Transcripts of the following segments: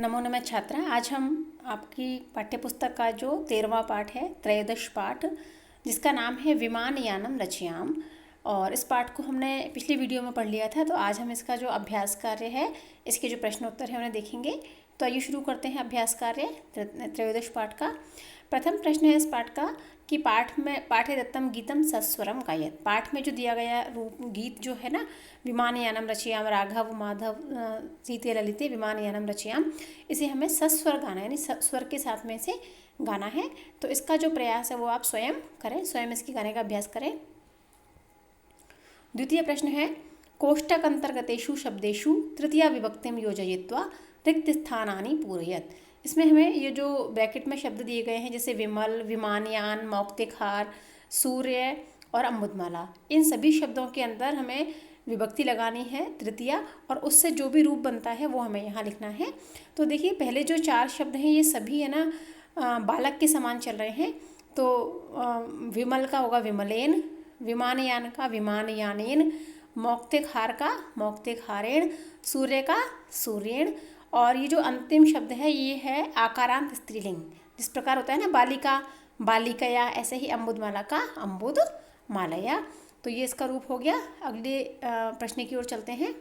नमो नमः छात्रा। आज हम आपकी पाठ्यपुस्तक का जो 13वां पाठ है, त्रयोदश पाठ, जिसका नाम है विमानयानम रचयाम, और इस पाठ को हमने पिछली वीडियो में पढ़ लिया था। तो आज हम इसका जो अभ्यास कार्य है, इसके जो प्रश्नोत्तर हैं उन्हें देखेंगे। तो आइए शुरू करते हैं अभ्यास कार्य त्रयोदश पाठ का। प्रथम प्रश्न है इस पाठ का कि पाठे दत्तम गीतम सस्वरम गायत। पाठ में जो दिया गया रूप गीत जो है ना, विमानयानम रचयाम राघव माधव सीते ललिते विमानयानम रचयाम, इसे हमें सस्वर गाना यानी स्वर के साथ में से गाना है। तो इसका जो प्रयास है वो आप स्वयं करें, स्वयं इसकी गाने का अभ्यास करें। द्वितीय प्रश्न है कोष्टक अंतर्गतेषु शब्देषु तृतीया विभक्तिम योजयित्वा रिक्त स्थानानि पूरयत। इसमें हमें ये जो ब्रैकेट में शब्द दिए गए हैं, जैसे विमल, विमानयान, मौक्तिकहार, सूर्य और अम्बुदमाला, इन सभी शब्दों के अंदर हमें विभक्ति लगानी है तृतीया, और उससे जो भी रूप बनता है वो हमें यहाँ लिखना है। तो देखिए, पहले जो 4 शब्द हैं ये सभी है ना बालक के समान चल रहे हैं। तो विमल का होगा विमलेन, विमानयान का विमानयानेन, मौक्तिकहार का मौक्तिकहारेण, सूर्य का सूर्येण, और ये जो अंतिम शब्द है ये है आकारांत स्त्रीलिंग। जिस प्रकार होता है ना बालिका बालिकया, ऐसे ही अम्बुदमाला का अम्बुदमालया। तो ये इसका रूप हो गया। अगले प्रश्न की ओर चलते हैं।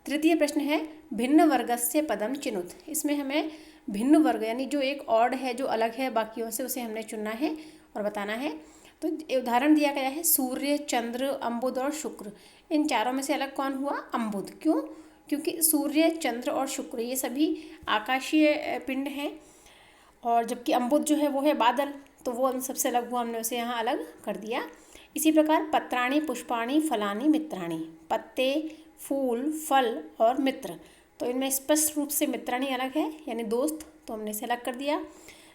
तृतीय प्रश्न है भिन्न वर्गस्य पदम चिनुत। इसमें हमें भिन्न वर्ग यानी जो एक ऑड है, जो अलग है बाकियों से, उसे हमने चुनना है और बताना है। तो उदाहरण दिया गया है सूर्य, चंद्र, अम्बुद और शुक्र। इन चारों में से अलग कौन हुआ? अम्बुद। क्यों? क्योंकि सूर्य, चंद्र और शुक्र ये सभी आकाशीय पिंड हैं, और जबकि अम्बुद जो है वो है बादल, तो वो सबसे अलग हुआ, हमने उसे यहाँ अलग कर दिया। इसी प्रकार पत्राणि, पुष्पाणि, फलानि, मित्राणि, पत्ते, फूल, फल और मित्र, तो इनमें स्पष्ट रूप से मित्राणि अलग है यानी दोस्त, तो हमने इसे अलग कर दिया।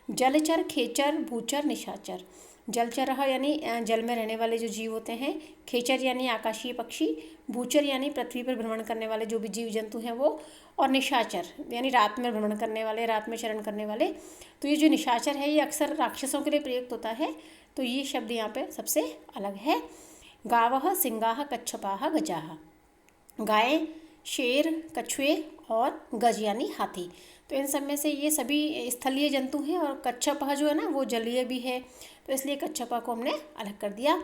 जलचर, खेचर, भूचर, निशाचर। जलचर यानी जल में रहने वाले जो जीव होते हैं, खेचर यानी आकाशीय पक्षी, भूचर यानी पृथ्वी पर भ्रमण करने वाले जो भी जीव जंतु हैं वो, और निशाचर यानी रात में भ्रमण करने वाले, रात में चरण करने वाले। तो ये जो निशाचर है ये अक्सर राक्षसों के लिए प्रयुक्त होता है, तो ये शब्द यहाँ पे सबसे अलग है। गावः, सिंगाः, कच्छपाः, गजाः। गाय, शेर, कछुए और गज यानी हाथी। तो इन सब में से ये सभी स्थलीय जंतु हैं, और कच्छपः जो है ना वो जलीय भी है, तो इसलिए कच्छपः को हमने अलग कर दिया।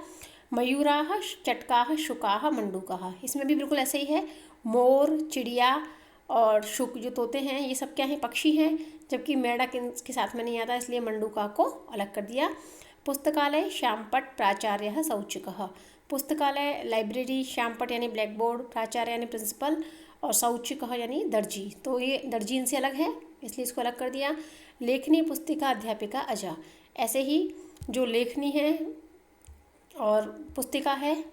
मयूराः, चटकाः, शुकाः, मंडूकाः। इसमें भी बिल्कुल ऐसे ही है। मोर, चिड़िया और शुक जो तोते हैं ये सब क्या हैं? पक्षी हैं, जबकि मेढक इनके साथ में नहीं आता, इसलिए मंडूका को अलग कर दिया। पुस्तकालय, श्यामपट्ट, प्राचार्यः, सौचिकः। पुस्तकालय लाइब्रेरी, श्यामपट्ट यानी ब्लैक बोर्ड, प्राचार्य यानी प्रिंसिपल, और सौचिकः यानी दर्जी, तो ये दर्जी इनसे अलग है, इसलिए इसको अलग कर दिया। लेखनी, पुस्तिका, अध्यापिका, अजा। ऐसे ही जो लेखनी है और पुस्तिका है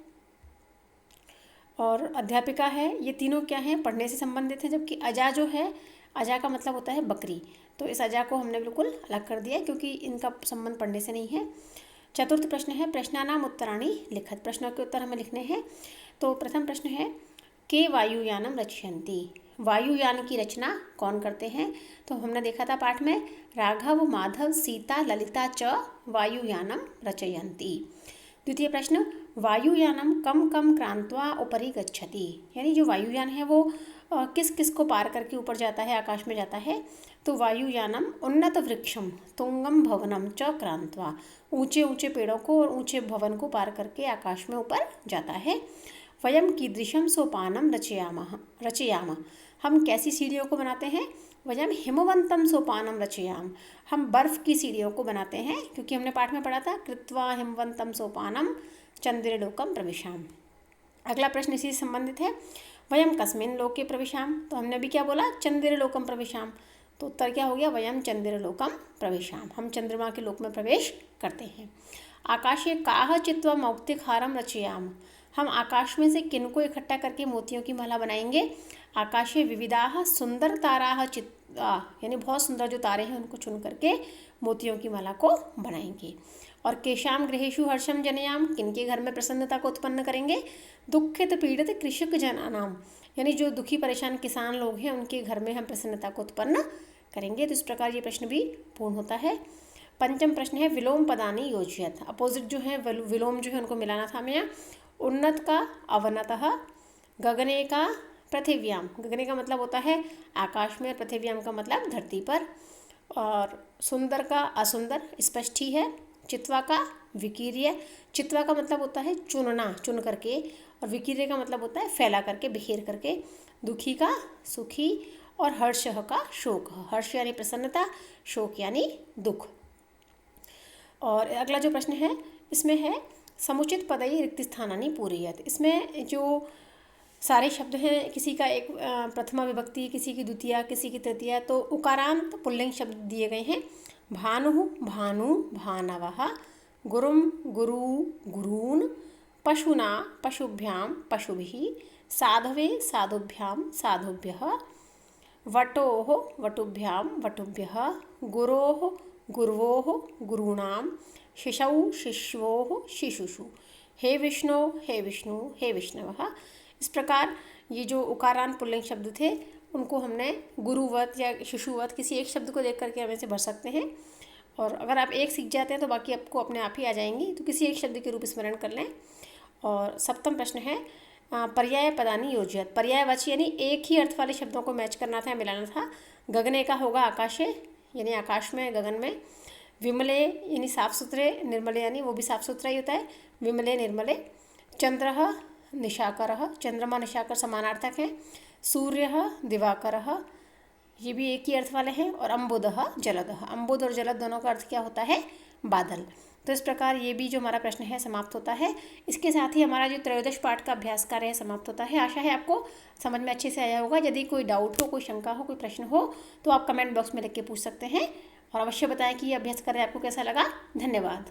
और अध्यापिका है, ये तीनों क्या हैं? पढ़ने से संबंधित हैं, जबकि अजा जो है, अजा का मतलब होता है बकरी, तो इस अजा को हमने बिल्कुल अलग कर दिया क्योंकि इनका संबंध पढ़ने से नहीं है। चतुर्थ प्रश्न है प्रश्नानाम उत्तराणि लिखत। प्रश्नों के उत्तर हमें लिखने हैं। तो प्रथम प्रश्न है के वायुयानम रचयन्ति। वायुयान की रचना कौन करते हैं? तो हमने देखा था पाठ में, राघव, माधव, सीता, ललिता च वायुयानम रचयन्ति। द्वितीय प्रश्न वायुयानम कम कम क्रांत्वा उपरि गच्छति। यानी जो वायुयान है वो किस किस को पार करके ऊपर जाता है, आकाश में जाता है? तो वायुयानम उन्नत वृक्षम तुंगम भवनम च क्रांत्वा। ऊंचे ऊंचे पेड़ों को और ऊंचे भवन को पार करके आकाश में ऊपर जाता है। वयम कीदृशम सोपानम रचयाम। हम कैसी सीढ़ियों को बनाते हैं? वयम हिमवंतम सोपानम रचयाम। हम बर्फ़ की सीढ़ियों को बनाते हैं, क्योंकि हमने पाठ में पढ़ा था कृत्वा हिमवंतम सोपानम चंद्रलोकम प्रविशाम। अगला प्रश्न इसी से संबंधित है। वयम कस्मिन् लोके प्रविशाम। तो हमने अभी क्या बोला? चंद्रलोकम प्रविशाम। तो उत्तर क्या हो गया? वयम चंद्रलोकम प्रविशाम। हम चंद्रमा के लोक में प्रवेश करते हैं। आकाशे काह चित्वा मौक्तिकहारम रचयाम। हम आकाश में से किन को इकट्ठा करके मोतियों की माला बनाएंगे? आकाशे विविधाः सुंदर ताराः चित्वा, यानी बहुत सुंदर जो तारे हैं उनको चुन करके मोतियों की माला को बनाएंगे। और केशाम गृहेषु हर्षम जनयाम। किनके घर में प्रसन्नता को उत्पन्न करेंगे? दुखित पीड़ित कृषक जनानाम, यानी जो दुखी परेशान किसान लोग हैं उनके घर में हम प्रसन्नता को उत्पन्न करेंगे। तो इस प्रकार ये प्रश्न भी पूर्ण होता है। पंचम प्रश्न है विलोम पदानि योजयत। अपोजिट जो है विलोम जो है उनको मिलाना था हमें। उन्नत का अवनतः, गगने का पृथिव्याम, गगने का मतलब होता है आकाश में और पृथिव्याम का मतलब धरती पर। और सुंदर का असुंदर स्पष्ट ही है। चित्वा का विकीर्य, चित्वा का मतलब होता है चुनना, चुन करके, और विकीर्य का मतलब होता है फैला करके, बिखेर करके। दुखी का सुखी, और हर्ष का शोक, हर्ष यानी प्रसन्नता, शोक यानी दुख। और अगला जो प्रश्न है इसमें है समुचित पदई रिक्त स्थानानि पूरयेत्। इसमें जो सारे शब्द हैं, किसी का एक प्रथमा विभक्ति, किसी की द्वितीया, किसी की तृतीया, तो उकारांत पुल्लिंग शब्द दिए गए हैं। भानु भानु भानवः, गुरुम गुरु गुरून्, पशुना पशुभ्याम पशुभिः, साधवे साधुभ्याम साधुभ्यः, वटोः वटुभ्याम वटुभ्यः, गुरोः गुर्वोः गुरूणां, शिशौ शिशवोः शिशुषु, हे विष्णु हे विष्णु हे विष्णवः। इस प्रकार ये जो उकारांत पुल्लिंग शब्द थे उनको हमने गुरुवत या शिशुवत किसी एक शब्द को देख करके हम इसे भर सकते हैं। और अगर आप एक सीख जाते हैं तो बाकी आपको अपने आप ही आ जाएंगी, तो किसी एक शब्द के रूप स्मरण कर लें। और सप्तम प्रश्न है पर्याय पदानि योजयत्। पर्यायवाची यानी एक ही अर्थ वाले शब्दों को मैच करना था, मिलाना था। गगने का होगा आकाशे यानी आकाश में, गगन में। विमले यानी साफ सुथरे, निर्मले यानी वो भी साफ सुथरा ही होता है, विमले निर्मले। चंद्रः निशाकरः, चंद्रमा निशाकर समानार्थक हैं। सूर्यः दिवाकरः, ये भी एक ही अर्थ वाले हैं। और अम्बुदः जलदः, अम्बुद और जलद दोनों का अर्थ क्या होता है? बादल। तो इस प्रकार ये भी जो हमारा प्रश्न है समाप्त होता है। इसके साथ ही हमारा जो त्रयोदश पाठ का अभ्यास कार्य है समाप्त होता है। आशा है आपको समझ में अच्छे से आया होगा। यदि कोई डाउट हो, कोई शंका हो, कोई प्रश्न हो तो आप कमेंट बॉक्स में लिख के पूछ सकते हैं। और अवश्य बताएं कि ये अभ्यास कार्य आपको कैसा लगा। धन्यवाद।